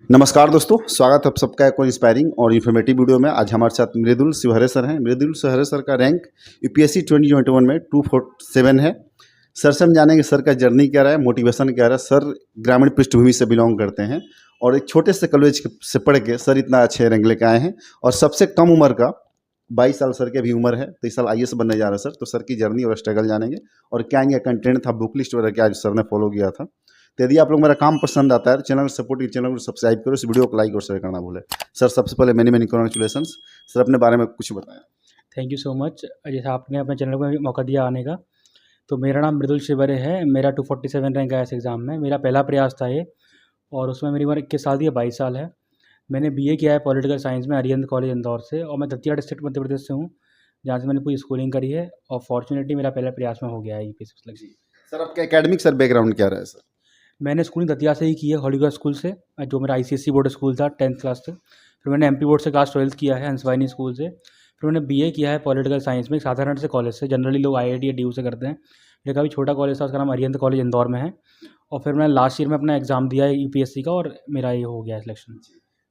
नमस्कार दोस्तों, स्वागत है आप सबका एक और इंस्पायरिंग और इन्फॉर्मेटिव वीडियो में। आज हमारे साथ मृदुल शिवहरे सर हैं। मृदुल शिवहरे सर का रैंक यूपीएससी 2021 में 247 है। सर से हम जानेंगे सर का जर्नी क्या रहा है, मोटिवेशन क्या रहा है। सर ग्रामीण पृष्ठभूमि से बिलोंग करते हैं और एक छोटे से कॉलेज से पढ़ के सर इतना अच्छे रैंक लेके आए हैं और सबसे कम उम्र का 22 साल सर की अभी उम्र है, तो इस साल आईएएस बनने जा रहे हैं सर। तो सर की जर्नी और स्ट्रगल जानेंगे और क्या इनका कंटेंट था, बुक लिस्ट वगैरह क्या सर ने फॉलो किया था। तो यदि आप लोग मेरा काम पसंद आता है तो चैनल सपोर्ट, चैनल को सब्सक्राइब करो, इस वीडियो को लाइक और शेयर करना भूले। सर सबसे पहले मैनी कॉन्ग्रेचुलेसन्स। सर अपने बारे में कुछ बताएं। Thank you so much. जैसा आपने अपने चैनल को मौका दिया आने का, तो मेरा नाम मृदुल शिवहरे है। मेरा 247 रैंक आया इस एग्ज़ाम में। मेरा पहला प्रयास था ये और उसमें मेरी उम्र 21 साल थी, 22 साल है। मैंने बीए किया है पॉलिटिकल साइंस में अरिहंत कॉलेज इंदौर से और मैं दतिया डिस्ट्रिक्ट मध्य प्रदेश से हूँ, जहाँ से मैंने पूरी स्कूलिंग करी है और फॉर्चुनेटली मेरा पहला प्रयास में हो गया है यूपीएससी सिलेक्शन। सर आपका एकेडमिक सर बैकग्राउंड क्या रहा है सर? मैंने स्कूलिंग दतिया से ही की है, हॉलीगढ़ स्कूल से, जो मेरा आईसीएसई बोर्ड स्कूल था 10th क्लास तक। फिर मैंने एमपी बोर्ड से क्लास 12th किया है हंसवाहिनी स्कूल से। फिर मैंने बीए किया है पॉलिटिकल साइंस में साधारण से कॉलेज से। जनरली लोग आईआईटी या डीयू से करते हैं। मेरा काफ़ी छोटा कॉलेज था, उसका नाम अरिहंत कॉलेज इंदौर में है। और फिर मैंने लास्ट ईयर में अपना एग्ज़ाम दिया है यूपीएससी का और मेरा ये हो गया सिलेक्शन।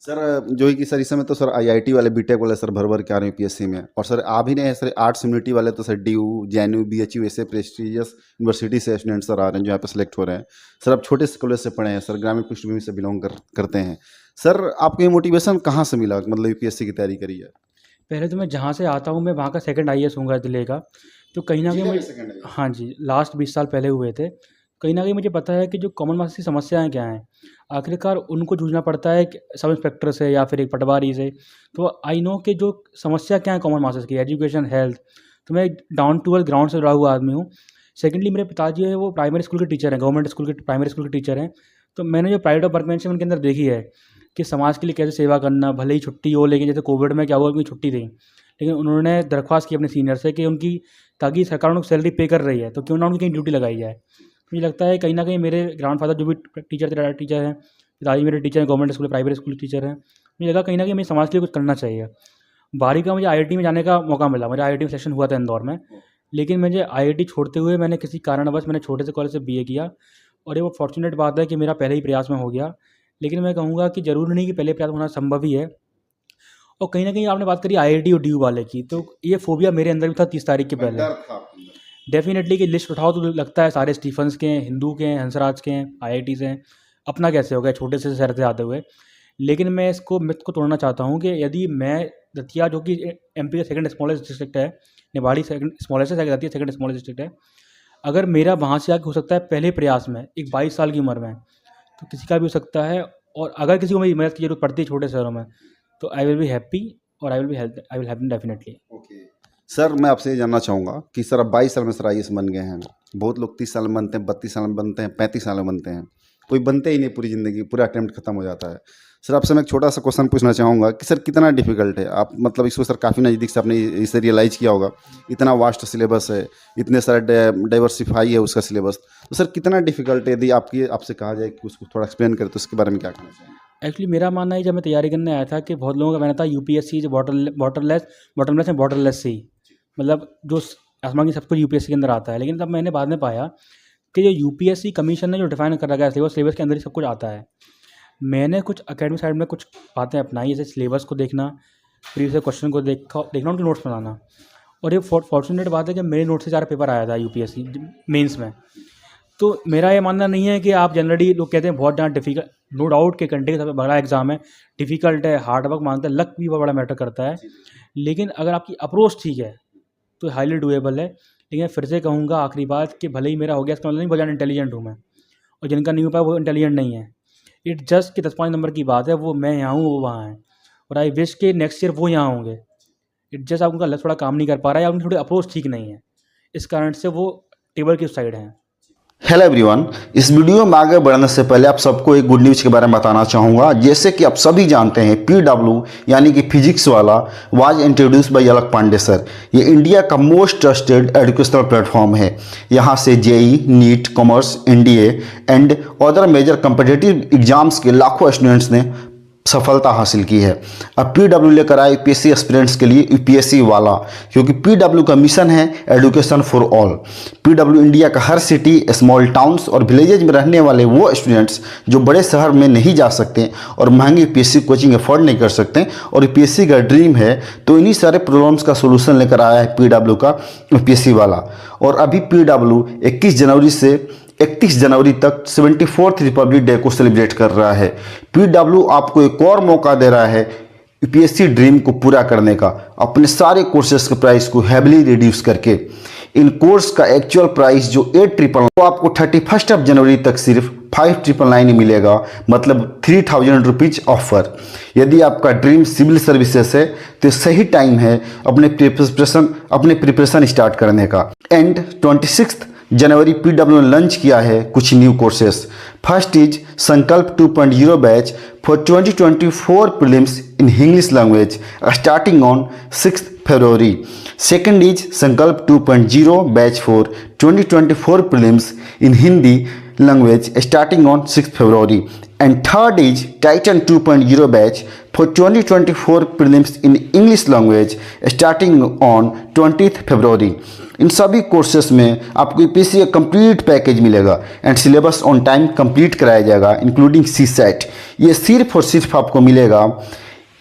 सर जो है कि सर इस समय तो सर आईआईटी वाले, बीटेक वाले सर भर भर के आ रहे हैं यूपीएससी में, और सर आ भी नहीं है सर आर्ट्स ह्यूमैनिटी वाले, तो सर डीयू, जेएनयू, बीएचयू ऐसे प्रेस्टिजियस यूनिवर्सिटी से स्टूडेंट सर आ रहे हैं जो यहाँ पे सिलेक्ट हो रहे हैं। सर आप छोटे से कॉलेज से पढ़े हैं सर, ग्रामीण पृष्ठभूमि से बिलोंग करते हैं। सर आपको ये मोटिवेशन कहाँ से मिला, मतलब यूपीएससी की तैयारी करी है? पहले तो मैं जहाँ से आता हूँ मैं वहाँ का सेकंड आईएएस हूँगा जिले का, तो कहीं ना कहीं मुझे, हाँ जी, लास्ट 20 साल पहले हुए थे। कहीं ना कहीं मुझे पता है कि जो कॉमन मास की समस्याएं क्या हैं, आखिरकार उनको जूझना पड़ता है एक सब इंस्पेक्टर से या फिर एक पटवारी से। तो आई नो कि जो समस्या क्या है कॉमन मासेस की, एजुकेशन, हेल्थ। तो मैं डाउन टू अर्थ ग्राउंड से जुड़ा हुआ आदमी हूँ। सेकेंडली मेरे पिताजी है वो प्राइमरी स्कूल के टीचर हैं, गवर्नमेंट स्कूल के प्राइमरी स्कूल के टीचर हैं। तो मैंने जो प्राइड ऑफ वर्कमैनशिप उनके अंदर देखी है कि समाज के लिए कैसे सेवा करना, भले ही छुट्टी हो, लेकिन जैसे कोविड में क्या हुआ, उनकी छुट्टी थी, लेकिन उन्होंने दरख्वास्त की अपने सीनियर से कि उनकी, ताकि सरकार उनको सैलरी पे कर रही है तो क्यों ना उनकी कहीं ड्यूटी लगाई जाए। मुझे लगता है कहीं ना कहीं मेरे ग्रैंडफादर जो भी टीचर थे, टीचर हैं, पिताजी मेरे टीचर हैं, government school, private school teacher हैं। मुझे लगा कहीं ना कहीं हमें समाज के लिए कुछ करना चाहिए। बारी का मुझे आईआईटी में जाने का मौका मिला। मेरा आईआईटी में सेक्शन हुआ था इंदौर में, लेकिन मुझे आईआईटी छोड़ते हुए मैंने किसी कारणवश मैंने छोटे से कॉलेज से बीए किया और ये वो फॉर्चुनेट बात है कि मेरा पहले ही प्रयास में हो गया। लेकिन मैं कहूँगा कि ज़रूरी नहीं कि पहले प्रयास होना संभव ही है। और कहीं ना कहीं आपने बात करी आईआईटी और डीयू वाले की, तो ये फोबिया मेरे अंदर भी था 30 तारीख के पहले। डेफिनेटली कि लिस्ट उठाओ तो लगता है सारे स्टीफन्स के हैं, हिंदू के हैं, हंसराज के हैं, आईआईटी से हैं, अपना कैसे हो गया छोटे से शहर से आते हुए। लेकिन मैं इसको मिथ को तोड़ना चाहता हूँ कि यदि मैं दतिया, जो कि एमपी का सेकंड स्मॉलेस्ट डिस्ट्रिक्ट है, निवाड़ी सेकंड स्मॉलेस्ट है, दतिया सेकंड स्मॉलेस्ट डिस्ट्रिक्ट है, अगर मेरा वहाँ से आके हो सकता है पहले प्रयास में एक 22 साल की उम्र में, तो किसी का भी हो सकता है। और अगर किसी को मेरी मदद की जरूरत पड़ती है छोटे शहरों में, तो आई विल बी हैप्पी और I will help definitely. Okay sir, मैं आपसे ये जानना चाहूँगा कि सर अब 22 साल में सर आईएएस बन गए हैं। बहुत लोग 30 साल में बनते हैं, 32 साल में बनते हैं, 35 साल में बनते हैं, कोई बनते ही नहीं, पूरी ज़िंदगी पूरा अटेम्प्ट खत्म हो जाता है। सर आपसे मैं एक छोटा सा क्वेश्चन पूछना चाहूँगा कि सर कितना डिफिकल्ट है, आप मतलब इसको सर काफ़ी नज़दीक से आपने इसे रियलाइज़ किया होगा। इतना वास्ट सिलेबस है, इतने सारे डाइवर्सिफाई है उसका सिलेबस, तो सर कितना डिफिकल्ट है? यदि आपसे कहा जाए कि उसको थोड़ा एक्सप्लेन करें तो उसके बारे में क्या कहना चाहिए? एक्चुअली मेरा मानना है, जब मैं तैयारी करने आया था, कि बहुत लोगों का कहना था यूपीएससी जो बॉटमलेस है, बॉर्डरलेस ही, मतलब जो आसमान की सब कुछ यूपीएससी के अंदर आता है। लेकिन तब मैंने बाद में पाया कि जो यूपीएससी कमीशन ने जो डिफाइन कर रखा है सिलेबस के अंदर ही सब कुछ आता है। मैंने कुछ एकेडमिक साइड में कुछ बातें अपनाई, जैसे सिलेबस को देखना, प्रीवियस क्वेश्चन को देखना, उनके नोट्स बनाना। और ये फॉर्चुनेट बात है कि मेरे नोट से 4 पेपर आया था यूपीएससी मेंस में। तो मेरा ये मानना नहीं है कि आप जनरली, लोग कहते हैं बहुत ज़्यादा डिफिकल्ट, नो डाउट कि कंट्री का सबसे बड़ा एग्जाम है, डिफिकल्ट है, हार्ड वर्क मांगता है, लक भी बहुत बड़ा मैटर करता है। लेकिन अगर आपकी अप्रोच ठीक है तो हाईली डूएबल है। लेकिन फिर से कहूँगा आखिरी बात कि भले ही मेरा हो गया, इसका मतलब नहीं बहुत ज़्यादा इंटेलिजेंट हूँ मैं, और जिनका नहीं हो पाया वो इंटेलिजेंट नहीं है। इट जस्ट कि 10-5 नंबर की बात है, वो मैं यहाँ हूँ, वो वहाँ है, और आई विश के नेक्स्ट ईयर वो यहाँ होंगे। इट जस्ट आप उनका लक थोड़ा काम नहीं कर पा रहा है या उनकी थोड़ी अप्रोच ठीक नहीं है, इस कारण से वो टेबल की उस साइड हैं। हेलो एवरीवन, इस वीडियो में आगे बढ़ने से पहले आप सबको एक गुड न्यूज़ के बारे में बताना चाहूँगा। जैसे कि आप सभी जानते हैं, पीडब्ल्यू यानी कि फिजिक्स वाला was introduce by Alakh Pandey sir. ये इंडिया का मोस्ट ट्रस्टेड एजुकेशनल प्लेटफॉर्म है। यहाँ से JEE, NEET, commerce, NDA and other major competitive exams के लाखों स्टूडेंट्स ने सफलता हासिल की है। अब पीडब्ल्यू लेकर आए यूपीएससी एस्पिरेंट्स के लिए यूपीएससी वाला, क्योंकि पीडब्ल्यू का मिशन है education for all. PW India का हर सिटी, स्मॉल टाउन्स और विलेजेज में रहने वाले वो स्टूडेंट्स जो बड़े शहर में नहीं जा सकते और महंगी यूपीएससी कोचिंग अफोर्ड नहीं कर सकते और यूपीएससी का ड्रीम है, तो इन्हीं सारे प्रॉब्लम्स का सोल्यूशन लेकर आया है पीडब्ल्यू का यूपीएससी वाला। और अभी पीडब्ल्यू 21 जनवरी से 31 जनवरी तक 74th रिपब्लिक डे को सेलिब्रेट कर रहा है। पीडब्ल्यू आपको एक और मौका दे रहा है यूपीएससी ड्रीम को पूरा करने का, अपने सारे कोर्सेज के प्राइस को हैविली रिड्यूस करके। इन कोर्स का एक्चुअल प्राइस जो 8,999 वो आपको 31 जनवरी तक सिर्फ 5,999 मिलेगा, मतलब 3,000 रुपीज ऑफर। यदि आपका ड्रीम सिविल सर्विसेज है तो सही टाइम है अपने प्रिपरेशन स्टार्ट करने का। एंड 26 जनवरी पीडब्ल्यू ने लॉन्च किया है कुछ न्यू कोर्सेज। फर्स्ट इज संकल्प 2.0 batch for 2024 prelims in English language starting on 6 February. Second is Sankalp 2.0 batch for 2024 prelims in Hindi language starting on 6th February. And third is Titan 2.0 batch for 2024 prelims in English language starting on 20th February. इन सभी courses में आपको UPSC का complete package मिलेगा and syllabus on time complete कराया जाएगा including CSAT. ये सिर्फ और सिर्फ आपको मिलेगा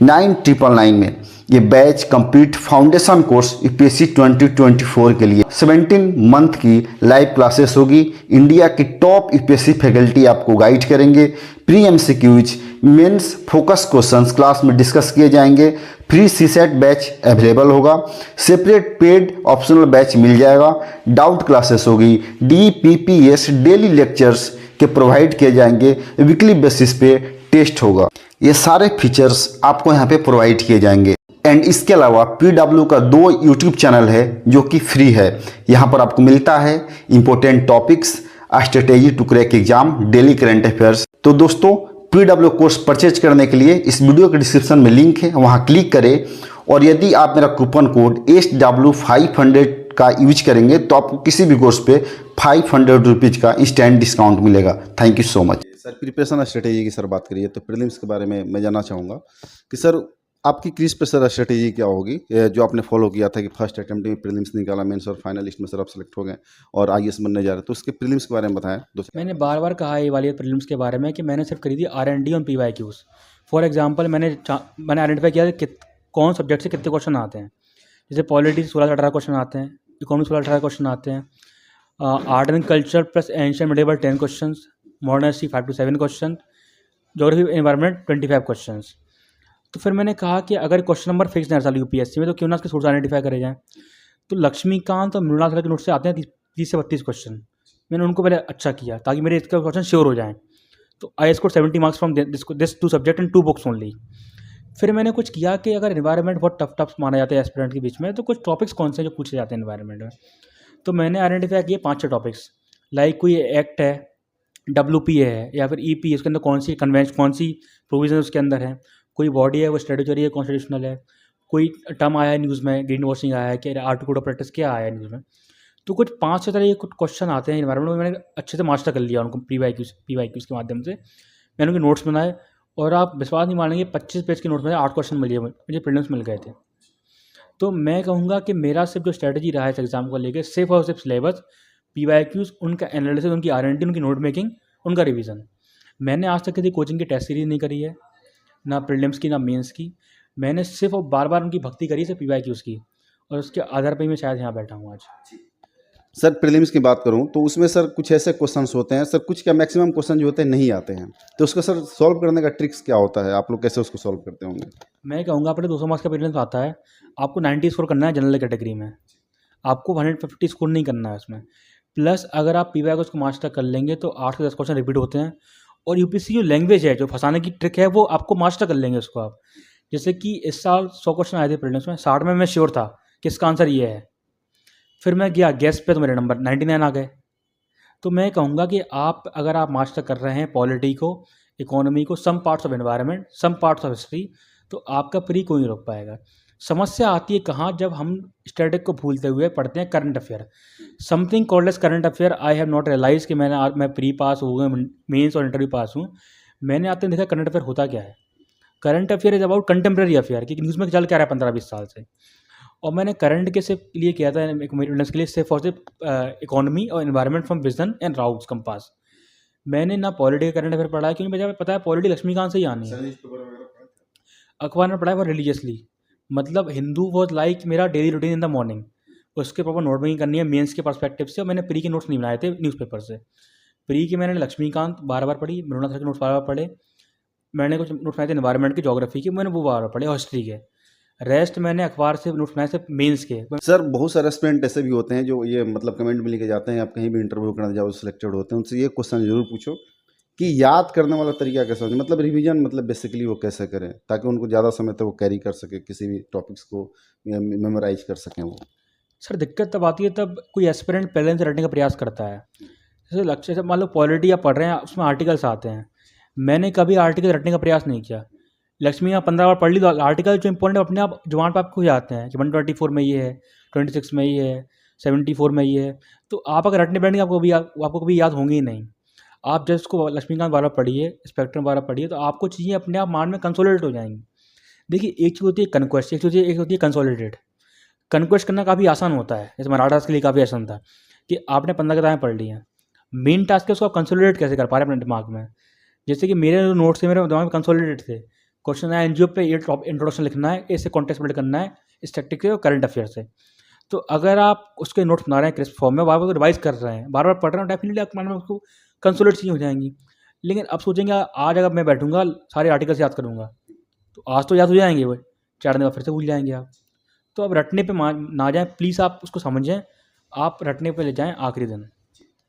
9,999 में। ये batch complete foundation course UPSC 2024 के लिए 17 मंथ की लाइव क्लासेस होगी। इंडिया की टॉप यूपीएससी फैकल्टी आपको गाइड करेंगे। Pre MCQs, mains focus questions class में डिस्कस किए जाएंगे। फ्री सीसेट बैच अवेलेबल होगा। सेपरेट पेड ऑप्शनल बैच मिल जाएगा। डाउट क्लासेस होगी। डीपीपीएस डेली लेक्चर्स के प्रोवाइड किए जाएंगे। वीकली बेसिस पे टेस्ट होगा। ये सारे फीचर्स आपको यहाँ पे प्रोवाइड किए जाएंगे। एंड इसके अलावा पीडब्ल्यू का 2 यूट्यूब चैनल है जो कि फ्री है। यहाँ पर आपको मिलता है important topics, strategy to crack exam, daily current affairs. तो दोस्तों पीडब्ल्यू कोर्स परचेज करने के लिए इस वीडियो के डिस्क्रिप्शन में लिंक है, वहाँ क्लिक करें। और यदि आप मेरा कूपन कोड SW500 का यूज करेंगे तो आपको किसी भी कोर्स पे 500 रुपीज़ का इंस्टेंट डिस्काउंट मिलेगा। Thank you so much. Sir preparation strategy की सर बात करिए तो प्रीलिम्स के बारे में मैं जानना चाहूँगा कि सर आपकी क्रीज पे सर स्ट्रेटेजी क्या होगी, जो आपने फॉलो किया था कि फर्स्ट अटेम्प्ट में प्रीलिम्स निकाला, मेंस और फाइनलिस्ट में सर आप सेलेक्ट हो गए और आईएएस बनने जा रहे हैं, तो उसके प्रीलिम्स के बारे में बताएं। मैंने बार बार कहा ये वाली प्रीलिम्स के बारे में कि मैंने सिर्फ करी थी R&D और PYQs। फॉर एग्जांपल मैंने आइडेंटिफाई किया कि कौन सब्जेक्ट से कितने क्वेश्चन आते हैं। जैसे पॉलिटी 16 से 18 क्वेश्चन आते हैं, इकोनॉमिक्स 16 से 18 क्वेश्चन आते हैं, art and culture plus ancient medieval 10 question, modern history 5 to 7 question, geography environment 25 question. तो फिर मैंने कहा कि अगर क्वेश्चन नंबर फिक्स नहीं हर साल यूपीएससी में तो क्यों ना उसके सोर्स आइडेंटिफाई करे जाएँ। तो लक्ष्मीकांत और मृणाल सर के नोट से आते हैं 30 से 32 क्वेश्चन। मैंने उनको पहले अच्छा किया ताकि मेरे इसका क्वेश्चन श्योर हो जाएँ। तो I score 70 marks from this 2 subject and 2 books only. फिर मैंने कुछ किया कि अगर एनवायरनमेंट बहुत टफ माना जाता है एस्पिरेंट के बीच में, तो कुछ टॉपिक्स कौन से जो पूछे जाते हैं एनवायरनमेंट में। तो मैंने आइडेंटिफाई किए 5-6 टॉपिक्स। लाइक कोई एक्ट है, WPA है या फिर EP है, उसके अंदर कौन सी प्रोविजन उसके अंदर है, कोई बॉडी है वो स्टैट्यूटरी है, कॉन्स्टिट्यूशनल है, कोई टर्म आया है न्यूज़ में, ग्रीन वॉशिंग आया है, कि आर्ट कोड ऑफ प्रैक्टिस क्या आया है न्यूज़ में। तो कुछ 5-6 तरह के कुछ क्वेश्चन आते हैं एनवायरनमेंट में। मैंने अच्छे से मास्टर कर लिया उनको PYQs के माध्यम से। मैंने उनके नोट्स बनाए और आप विश्वास नहीं मानेंगे 25 पेज के नोट्स में 8 क्वेश्चन मिले, मुझे प्रीलिम्स मिल गए थे। तो मैं कहूँगा कि मेरा सिर्फ जो स्ट्रैटेजी रहा है इस एग्जाम को लेकर, सिर्फ और सिर्फ सिलेबस, PYQs, उनका एनालिसिस, उनकी R&D, उनकी नोट मेकिंग, उनका रिवीजन। मैंने आज तक किसी कोचिंग की टेस्ट सीरीज नहीं करी है, ना प्रीलिम्स की ना मेंस की। मैंने सिर्फ और बार बार उनकी भक्ति करी सिर्फ PYQs की, और उसके आधार पर ही मैं शायद यहाँ बैठा हूँ आज। सर प्रीलिम्स की बात करूं तो उसमें सर कुछ ऐसे क्वेश्चंस होते हैं सर, कुछ क्या मैक्सिमम क्वेश्चन जो होते हैं नहीं आते हैं, तो उसका सर सॉल्व करने का ट्रिक्स क्या होता है, आप लोग कैसे उसको सॉल्व करते होंगे? मैं कहूँगा अपने 200 मार्क्स का प्रीलिम्स आता है, आपको 90 स्कोर करना है जनरल कैटेगरी में, आपको 150 स्कोर नहीं करना है उसमें। प्लस अगर आप PYQs को मास्टर कर लेंगे तो 8 से 10 क्वेश्चन रिपीट होते हैं। और यूपीएससी जो लैंग्वेज है, जो फंसाने की ट्रिक है, वो आपको मास्टर कर लेंगे उसको आप। जैसे कि इस साल 100 क्वेश्चन आए थे प्रीलिम्स में, 60 में मैं श्योर था कि इसका आंसर ये है। फिर मैं गया गेस पे तो मेरे नंबर 99 आ गए। तो मैं कहूँगा कि अगर आप मास्टर कर रहे हैं पॉलिटी को, इकोनॉमी को, some parts of environment, some parts of history, तो आपका प्री कोई नहीं रोक पाएगा। समस्या आती है कहाँ, जब हम स्टैटिक को भूलते हुए पढ़ते हैं current affair. Something called as current affair I have not realise कि मैं प्री पास हो गया, मेंस और इंटरव्यू पास हूँ। मैंने आते देखा करंट अफेयर होता क्या है। Current affair is about contemporary affair कि न्यूज़ में चल क्या रहा है 15-20 साल से। और मैंने करंट के से लिए किया था एक के लिए से फॉर द इकोनॉमी और environment from vision and routes compass. मैंने ना पॉलिटी का करंट अफेयर पढ़ा है क्योंकि मुझे पता है पॉलिटी लक्ष्मीकांत से ही आनी है। अखबार में पढ़ा है वो रिलीजियसली, मतलब हिंदू वॉज लाइक मेरा daily routine in the morning. उसके प्रॉपर नोटबुकिंग करनी है मेंस के पर्सपेक्टिव से, और मैंने प्री के नोट्स नहीं बनाए थे न्यूज़पेपर से। प्री की मैंने लक्ष्मीकांत बार बार पढ़ी, मृणाल सर के नोट्स बार बार पढ़े, मैंने कुछ नोट्स बनाए थे एनवायरनमेंट की, ज्योग्राफी के, मैंने वो बार बार पढ़े और हिस्ट्री के। रेस्ट मैंने अखबार से नोट्स बनाए थे मेंस के। सर बहुत सारे एस्पिरेंट ऐसे भी होते हैं जो ये मतलब कमेंट में लेके जाते हैं, आप कहीं भी इंटरव्यू करने जाओ सिलेक्टेड होते हैं, उनसे ये क्वेश्चन जरूर पूछो कि याद करने वाला तरीका कैसा हो, मतलब रिवीजन मतलब बेसिकली वो कैसे करें ताकि उनको ज़्यादा समय तक वो कैरी कर सके, किसी भी टॉपिक्स को मेमोराइज कर सकें वो। सर दिक्कत तब आती है तब कोई एस्पिरेंट पहले से रटने का प्रयास करता है। जैसे लक्ष्य से मान लो पॉलिटी आप पढ़ रहे हैं, उसमें आर्टिकल्स आते हैं, मैंने कभी आर्टिकल रटने का प्रयास नहीं किया। लक्ष्मी आप 15 बार पढ़ ली तो आर्टिकल जो इंपॉर्टेंट अपने आप जुबान पर आपको जाते हैं कि 124 में ये है, 26 में ये है, 74 में ये है। तो आप अगर रटने बैठेंगे आपको कभी याद होंगे ही नहीं। आप जब इसको लक्ष्मीकांत बार पढ़िए, स्पेक्ट्रम बार पढ़िए, तो आपको चीज़ें अपने आप माइंड में कंसोलिडेट हो जाएंगी। देखिए एक चीज़ होती है कन्क्वेस्ट, एक होती है कंसोलिडेट। कन्क्वेस्ट करना काफ़ी आसान होता है, जैसे मराठास के लिए काफ़ी आसान था कि आपने 15 किताबें पढ़ ली हैं। मेन टास्क है उसको आप कंसोलिडेट कैसे कर पा रहे हैं अपने दिमाग में। जैसे कि मेरे जो नोट्स थे मेरे दिमाग में कंसोलिडेट थे। क्वेश्चन है एनजीओ पे ये टॉप इंट्रोडक्शन लिखना है, इससे कॉन्टेक्स्ट बिल्ड करना है, स्टैटिस्टिक्स से और करंट अफेयर से। तो अगर आप उसके नोट्स बना रहे हैं क्रिस्प फॉर्म में, बार बार रिवाइज कर रहे हैं, बार बार पढ़ रहे हैं, डेफिनेटली आपके माइंड में उसको कंसोलिडेट चीज़ें हो जाएंगी। लेकिन अब सोचेंगे आज अगर मैं बैठूंगा सारे आर्टिकल्स याद करूंगा, तो आज तो याद हो जाएंगे वो, 4 दिन बाद फिर से भूल जाएंगे आप। तो अब रटने पे ना जाएं प्लीज़, आप उसको समझें, आप रटने पे ले जाएं आखिरी दिन।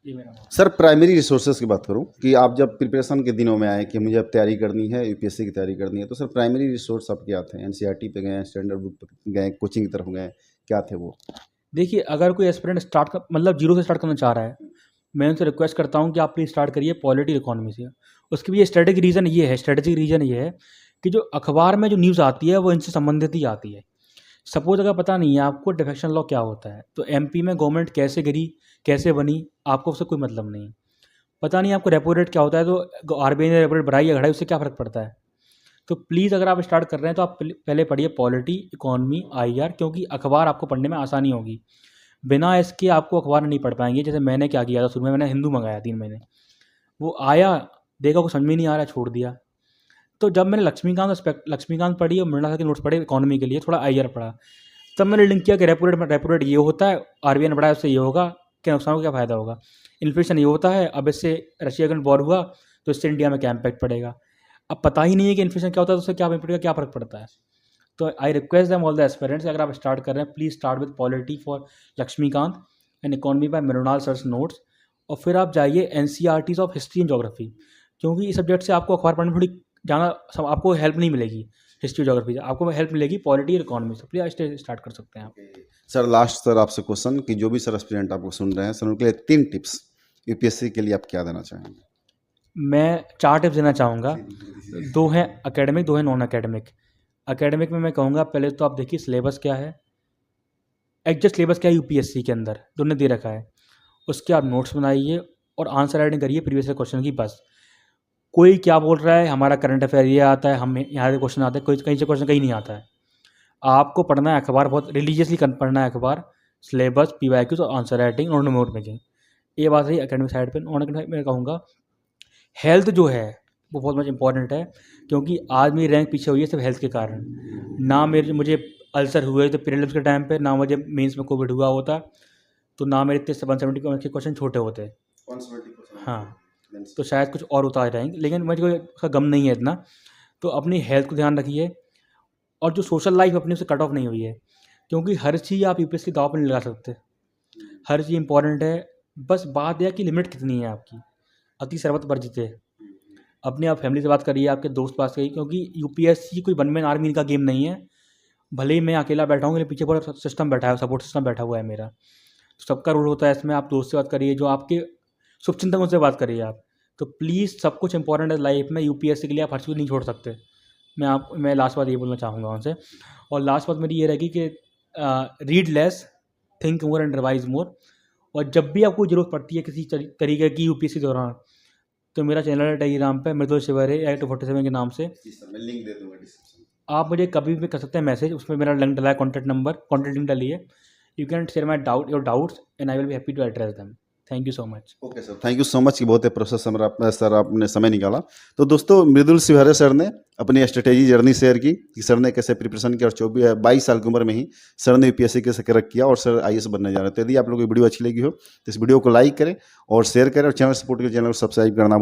ये मेरा मानना है। सर प्राइमरी रिसोर्सेज की बात करूं कि आप जब प्रिपरेशन के दिनों में आए कि मुझे अब तैयारी करनी है, यूपीएससी की तैयारी करनी है, तो सर प्राइमरी रिसोर्स आप क्या थे? एनसीईआरटी पे गए, स्टैंडर्ड बुक पे गए, कोचिंग की तरफ गए, क्या थे वो? देखिए अगर कोई एस्पिरेंट मतलब जीरो से स्टार्ट करना चाह रहा है, मैं उनसे रिक्वेस्ट करता हूँ कि आप प्लीज़ स्टार्ट करिए पॉलिटी इकोनॉमी से। उसके भी स्ट्रेटेजिक रीज़न ये है कि जो अखबार में जो न्यूज़ आती है वो इनसे संबंधित ही आती है। सपोज अगर पता नहीं है आपको डिफेक्शन लॉ क्या होता है, तो एमपी में गवर्नमेंट कैसे गिरी, कैसे बनी, आपको उससे कोई मतलब नहीं। पता नहीं आपको रेपो रेट क्या होता है, तो आरबीआई ने रेपो रेट बढ़ाई या घटाई, उससे क्या फ़र्क पड़ता है। तो प्लीज़ अगर आप स्टार्ट कर रहे हैं तो आप पहले पढ़िए पॉलिटी, इकोनॉमी, आईआर, क्योंकि अखबार आपको पढ़ने में आसानी होगी। बिना इसके आपको अखबार नहीं पढ़ पाएंगे। जैसे मैंने क्या किया था, शुरू में मैंने हिंदू मंगाया 3 महीने, वो आया, देखा कुछ समझ में नहीं आ रहा, छोड़ दिया। तो जब मैंने लक्ष्मीकांत पढ़ी और मृणाल सर के नोट्स पढ़े इकोनॉमी के लिए, थोड़ा आईआर पढ़ा, तब मैंने लिंक किया कि रेपो रेट ये होता है, आरबीआई ने बढ़ाया, उससे ये होगा, क्या नुकसान होगा, क्या फ़ायदा होगा। इन्फ्लेशन ये होता है, अब इससे रशिया अगेंस्ट वॉर हुआ तो इससे इंडिया में क्या इम्पैक्ट पड़ेगा। अब पता ही नहीं है कि इन्फ्लेशन क्या होता है, तो उससे क्या इम्पैक्ट पड़ेगा, क्या फ़र्क पड़ता है। तो I request them all the aspirants, अगर आप स्टार्ट कर रहे हैं please start with polity for Laxmikanth and economy by Mrinal sir's notes, और फिर आप जाइए NCERTs of history and geography, क्योंकि इस सब्जेक्ट से आपको अखबार पढ़ने में थोड़ी ज़्यादा आपको हेल्प नहीं मिलेगी। हिस्ट्री ज्योग्राफी से आपको हेल्प मिलेगी पॉलिटी और इकोनॉमी से। प्लीज़ स्टार्ट कर सकते हैं आप। सर लास्ट सर आपसे क्वेश्चन कि जो भी सर एस्पिरेंट आपको सुन रहे हैं सर, उनके लिए 3 टिप्स यूपीएससी के लिए आप क्या देना चाहेंगे? मैं 4 टिप्स देना चाहूँगा। 2 हैं एकेडमिक, 2 हैं नॉन एकेडमिक। एकेडमिक में मैं कहूँगा पहले तो आप देखिए सिलेबस क्या है, एग्जैक्ट सिलेबस क्या है यूपीएससी के अंदर जो उन्होंने दे रखा है, उसके आप नोट्स बनाइए और आंसर राइटिंग करिए प्रीवियस क्वेश्चन की बस। कोई क्या बोल रहा है, हमारा करंट अफेयर ये आता है, हम यहाँ से क्वेश्चन आते हैं, कोई कहीं से क्वेश्चन कहीं नहीं आता है। आपको पढ़ना है अखबार, बहुत रिलीजियसली पढ़ना है अखबार, सिलेबस, पीवाईक्यूज और आंसर राइटिंग और नोट मेकिंग। ये बात रही एकेडमिक साइड पे। नॉन एकेडमिक में कहूँगा हेल्थ जो है वो बहुत मच इंपॉर्टेंट है, क्योंकि आज मेरी रैंक पीछे हुई है सिर्फ हेल्थ के कारण। ना मुझे अल्सर हुए थे प्रीलिम्स के टाइम पे, ना मुझे मेंस में कोविड हुआ होता, तो ना मेरे इतने 170 के क्वेश्चन छोटे होते। हाँ, तो शायद कुछ और होता रहेंगे, लेकिन मुझे कोई उसका गम नहीं है इतना। तो अपनी हेल्थ को ध्यान रखिए, और जो सोशल लाइफ अपनी उससे कट ऑफ नहीं हुई है, क्योंकि हर चीज़ आप यूपीएससी दाव पर नहीं लगा सकते। हर चीज़ इंपॉर्टेंट है, बस बात यह है कि लिमिट कितनी है आपकी। अति सर्वत वर्जित है। अपने आप फैमिली से बात करिए, आपके दोस्त बात करिए, क्योंकि यूपीएससी कोई वन मैन आर्मी का गेम नहीं है। भले ही मैं अकेला बैठा हूँ, मेरे पीछे पूरा सिस्टम बैठा है, सपोर्ट सिस्टम बैठा हुआ है मेरा। तो सबका रोल होता है इसमें। आप दोस्त से बात करिए, जो आपके शुभचिंतक उनसे बात करिए आप। तो प्लीज़ सब कुछ इंपॉर्टेंट है लाइफ में, यूपीएससी के लिए आप हर चीज़ नहीं छोड़ सकते। मैं लास्ट बात ये बोलना चाहूँगा उनसे। और लास्ट बात मेरी ये रहेगी कि read less, think more and revise more. और जब भी आपको ज़रूरत पड़ती है किसी तरीके की यूपीएससी दौरान, तो मेरा चैनल है टेलीग्राम पे मृदुल शिवहरे 8247 के नाम से। जी सर, मैं लिंक दे दूंगा डिस्क्रिप्शन में। आप मुझे कभी भी कर सकते हैं मैसेज, उसमें मेरा लिंक डला है, कॉन्टैक्ट नंबर, कॉन्टैक्ट लिंक डली है। You can share my your doubts and I will be happy to address them. Thank you so much. Okay sir, thank you so much कि बहुत ही प्रोसेस सर आपने समय निकाला। तो दोस्तों, मृदुल शिवहरे सर ने अपनी स्ट्रेटेजी जर्नी शेयर की कि सर ने कैसे प्रिपरेशन किया और 22 साल की उम्र में ही सर ने यूपीएससी कैसे क्रैक किया और सर आईएएस बनने जा रहे हैं। तो यदि आप लोगों को वीडियो अच्छी लगी हो तो इस वीडियो को लाइक करें और शेयर करें और चैनल सपोर्ट के चैनल को सब्सक्राइब करना